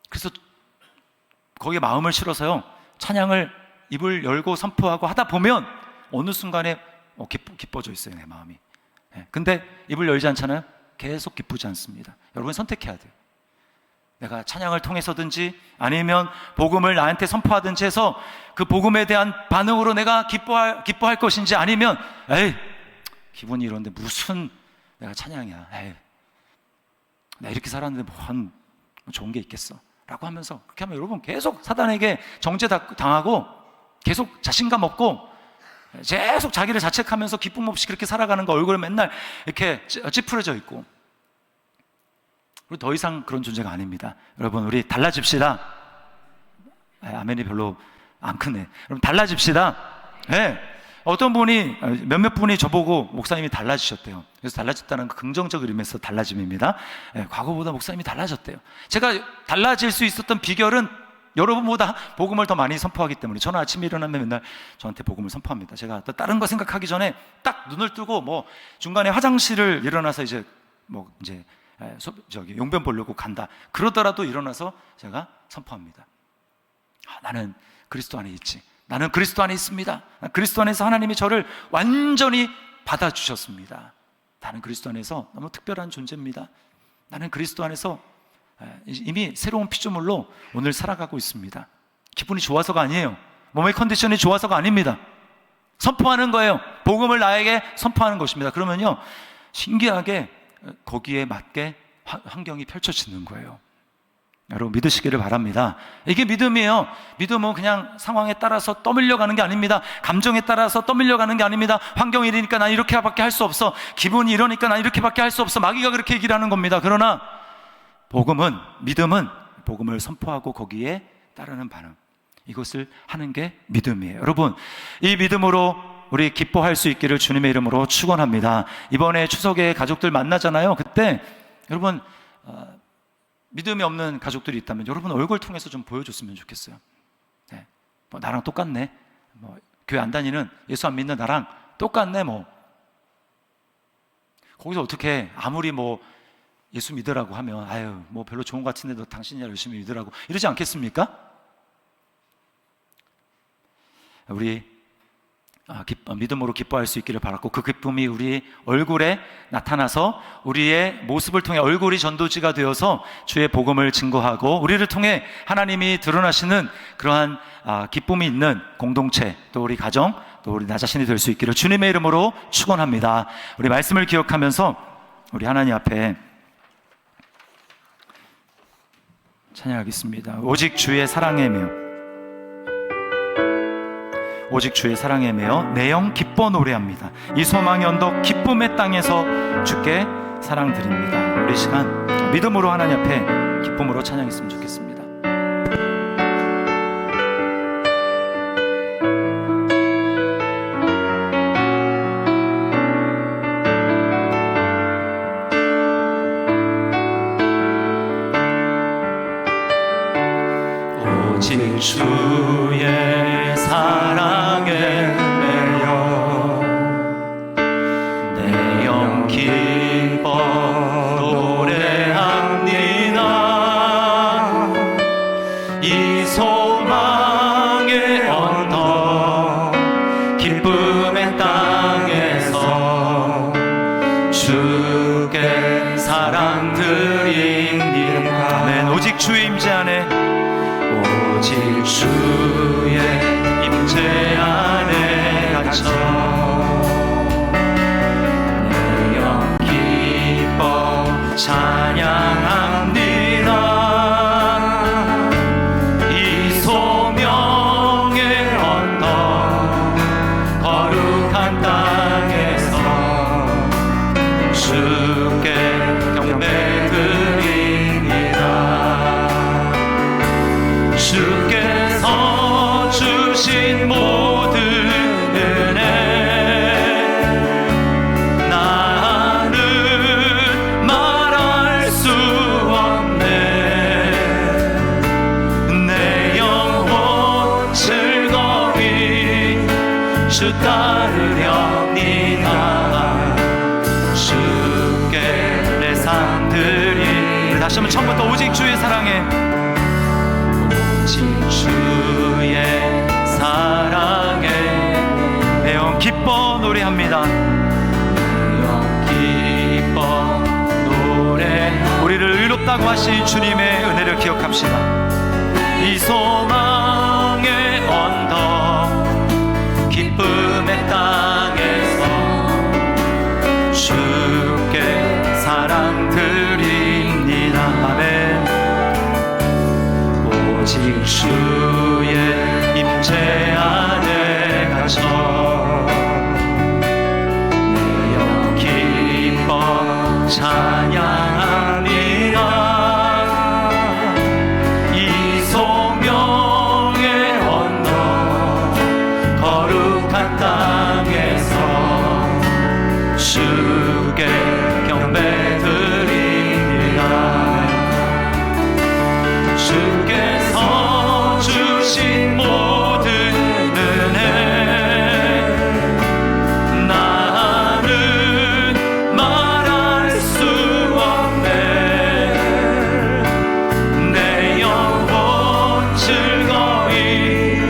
그래서 거기에 마음을 실어서요, 찬양을 입을 열고 선포하고 하다 보면 어느 순간에 기뻐져 있어요, 내 마음이. 근데 입을 열지 않잖아요? 계속 기쁘지 않습니다. 여러분, 선택해야 돼요. 내가 찬양을 통해서든지 아니면 복음을 나한테 선포하든지 해서 그 복음에 대한 반응으로 내가 기뻐할 것인지, 아니면 기분이 이런데 무슨 내가 찬양이야, 나 이렇게 살았는데 뭐 좋은 게 있겠어 라고 하면서, 그렇게 하면 여러분 계속 사단에게 정죄당하고 계속 자신감 없고 계속 자기를 자책하면서 기쁨 없이 그렇게 살아가는 거, 얼굴에 맨날 이렇게 찌푸려져 있고. 우리 더 이상 그런 존재가 아닙니다. 여러분, 우리 달라집시다. 아멘이 별로 안 크네. 여러분, 달라집시다. 어떤 분이, 몇몇 분이 저보고 목사님이 달라지셨대요. 그래서 달라졌다는 그 긍정적 의미에서 달라짐입니다. 과거보다 목사님이 달라졌대요. 제가 달라질 수 있었던 비결은 여러분보다 복음을 더 많이 선포하기 때문에. 저는 아침에 일어나면 맨날 저한테 복음을 선포합니다. 제가 또 다른 거 생각하기 전에 딱 눈을 뜨고 중간에 화장실을 일어나서 이제 용변 보려고 간다 그러더라도 일어나서 제가 선포합니다. 나는 그리스도 안에 있지. 나는 그리스도 안에 있습니다. 그리스도 안에서 하나님이 저를 완전히 받아주셨습니다. 나는 그리스도 안에서 너무 특별한 존재입니다. 나는 그리스도 안에서 이미 새로운 피조물로 오늘 살아가고 있습니다. 기분이 좋아서가 아니에요. 몸의 컨디션이 좋아서가 아닙니다. 선포하는 거예요. 복음을 나에게 선포하는 것입니다. 그러면요, 신기하게 거기에 맞게 환경이 펼쳐지는 거예요. 여러분, 믿으시기를 바랍니다. 이게 믿음이에요. 믿음은 그냥 상황에 따라서 떠밀려가는 게 아닙니다. 감정에 따라서 떠밀려가는 게 아닙니다. 환경이 이러니까 난 이렇게밖에 할 수 없어. 기분이 이러니까 난 이렇게밖에 할 수 없어. 마귀가 그렇게 얘기를 하는 겁니다. 그러나 믿음은 복음을 선포하고 거기에 따르는 반응. 이것을 하는 게 믿음이에요. 여러분, 이 믿음으로 우리 기뻐할 수 있기를 주님의 이름으로 축원합니다. 이번에 추석에 가족들 만나잖아요. 그때 여러분 믿음이 없는 가족들이 있다면 여러분 얼굴 통해서 좀 보여줬으면 좋겠어요. 네. 뭐 나랑 똑같네. 뭐 교회 안 다니는 예수 안 믿는 나랑 똑같네. 뭐 거기서 어떻게 아무리 뭐 예수 믿으라고 하면 아유 뭐 별로 좋은 것 같은데 너 당신이 열심히 믿으라고 이러지 않겠습니까? 우리 믿음으로 기뻐할 수 있기를 바랐고 그 기쁨이 우리 얼굴에 나타나서 우리의 모습을 통해 얼굴이 전도지가 되어서 주의 복음을 증거하고 우리를 통해 하나님이 드러나시는 그러한 기쁨이 있는 공동체, 또 우리 가정, 또 우리 나 자신이 될 수 있기를 주님의 이름으로 축원합니다. 우리 말씀을 기억하면서 우리 하나님 앞에 찬양하겠습니다. 오직 주의 사랑에 매여 오직 주의 사랑에 매여 내 영 기뻐 노래합니다. 이 소망의 언덕 기쁨의 땅에서 주께 사랑드립니다. 우리 시간 믿음으로 하나님 앞에 기쁨으로 찬양했으면 좋겠습니다. 오직 주의 사랑에 매여 내 영 기뻐 노래합니다. 이 소망의 언덕 기쁨의 땅에서 주께 사랑 드립니다. 아멘. 오직 주의 임재 안에 오직 주의 임재 안에 갇혀 내 영 기뻐 찬양합니다. 이 소명의 언덕 거룩한 땅에서 주께 경배드립니다. 주께서 주신 모든 은혜 나는 말할 수 없네. 내 영혼 즐거이 주 따르렵니다. 주께 내 삶 드리. 다시 한번 처음부터 오직 주의 사랑에 오직 주의 사랑에 내 영 기뻐 노래합니다. 내 영 기뻐 노래. 우리를 의롭다고 하신 주님의 은혜를 기억합시다. 이 소망의 언덕 기쁨의 땅에서 주께 사랑 드립니다. 아멘. 오직 주의 임재 안에 갇혀 내 영 기뻐 찬양합니다. 이 소명의 언덕 거룩한 땅에서 주께 경배드립니다. 주께서 주신 모든 은혜 나는 말할 수 없네. 내 영혼 즐거이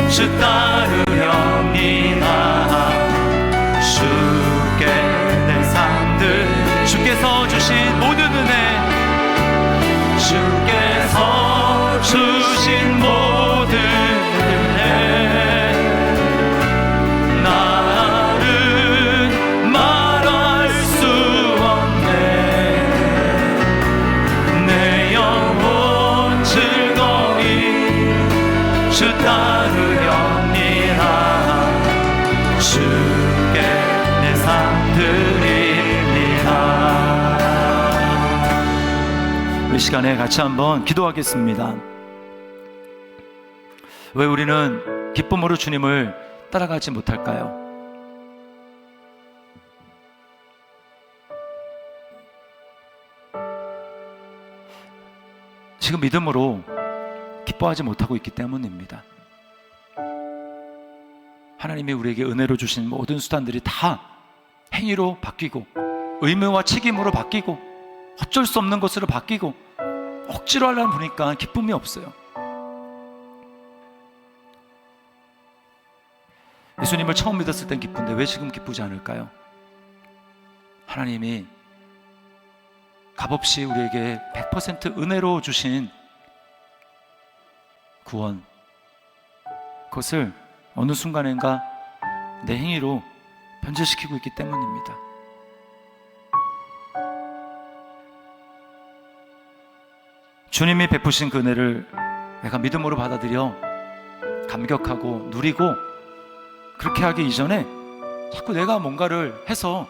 주 따르렵니다. 주께 내 삶들 주께서 주신 모든 은혜 주께서 주신 모든 은혜 나는 말할 수 없네. 내 영혼 즐거이 주 따르렵니다. 주께 내 삶 드립니다. 이 시간에 같이 한번 기도하겠습니다. 왜 우리는 기쁨으로 주님을 따라가지 못할까요? 지금 믿음으로 기뻐하지 못하고 있기 때문입니다. 하나님이 우리에게 은혜로 주신 모든 수단들이 다 행위로 바뀌고 의무와 책임으로 바뀌고 어쩔 수 없는 것으로 바뀌고 억지로 하려고 보니까 기쁨이 없어요. 예수님을 처음 믿었을 땐 기쁜데 왜 지금 기쁘지 않을까요? 하나님이 값없이 우리에게 100% 은혜로 주신 구원, 그것을 어느 순간인가 내 행위로 변질시키고 있기 때문입니다. 주님이 베푸신 그 은혜를 내가 믿음으로 받아들여 감격하고 누리고, 그렇게 하기 이전에 자꾸 내가 뭔가를 해서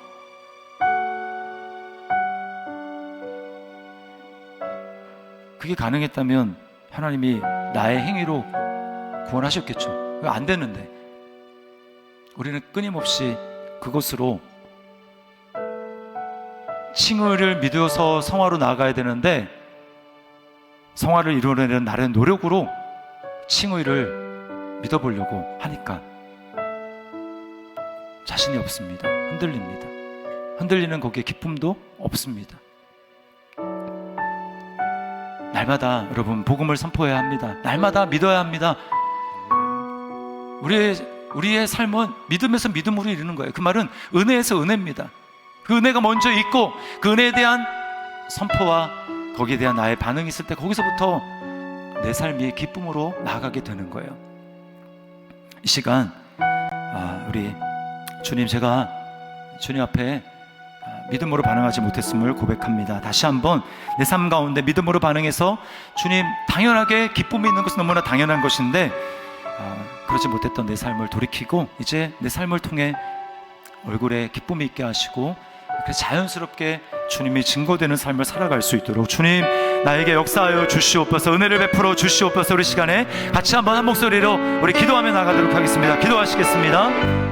그게 가능했다면 하나님이 나의 행위로 구원하셨겠죠. 왜 안 되는데? 우리는 끊임없이 그것으로 칭의를 믿어서 성화로 나아가야 되는데, 성화를 이루어내는 나의 노력으로 칭의를 믿어보려고 하니까 자신이 없습니다. 흔들립니다. 흔들리는 거기에 기쁨도 없습니다. 날마다 여러분 복음을 선포해야 합니다. 날마다 믿어야 합니다. 우리의 삶은 믿음에서 믿음으로 이루는 거예요. 그 말은 은혜에서 은혜입니다. 그 은혜가 먼저 있고 그 은혜에 대한 선포와 거기에 대한 나의 반응이 있을 때 거기서부터 내 삶이 기쁨으로 나아가게 되는 거예요. 이 시간 우리 주님, 제가 주님 앞에 믿음으로 반응하지 못했음을 고백합니다. 다시 한번 내 삶 가운데 믿음으로 반응해서 주님, 당연하게 기쁨이 있는 것은 너무나 당연한 것인데 그러지 못했던 내 삶을 돌이키고 이제 내 삶을 통해 얼굴에 기쁨이 있게 하시고 그래서 자연스럽게 주님이 증거되는 삶을 살아갈 수 있도록 주님, 나에게 역사하여 주시옵소서, 은혜를 베풀어 주시옵소서. 우리 시간에 같이 한번 한 목소리로 우리 기도하며 나가도록 하겠습니다. 기도하시겠습니다.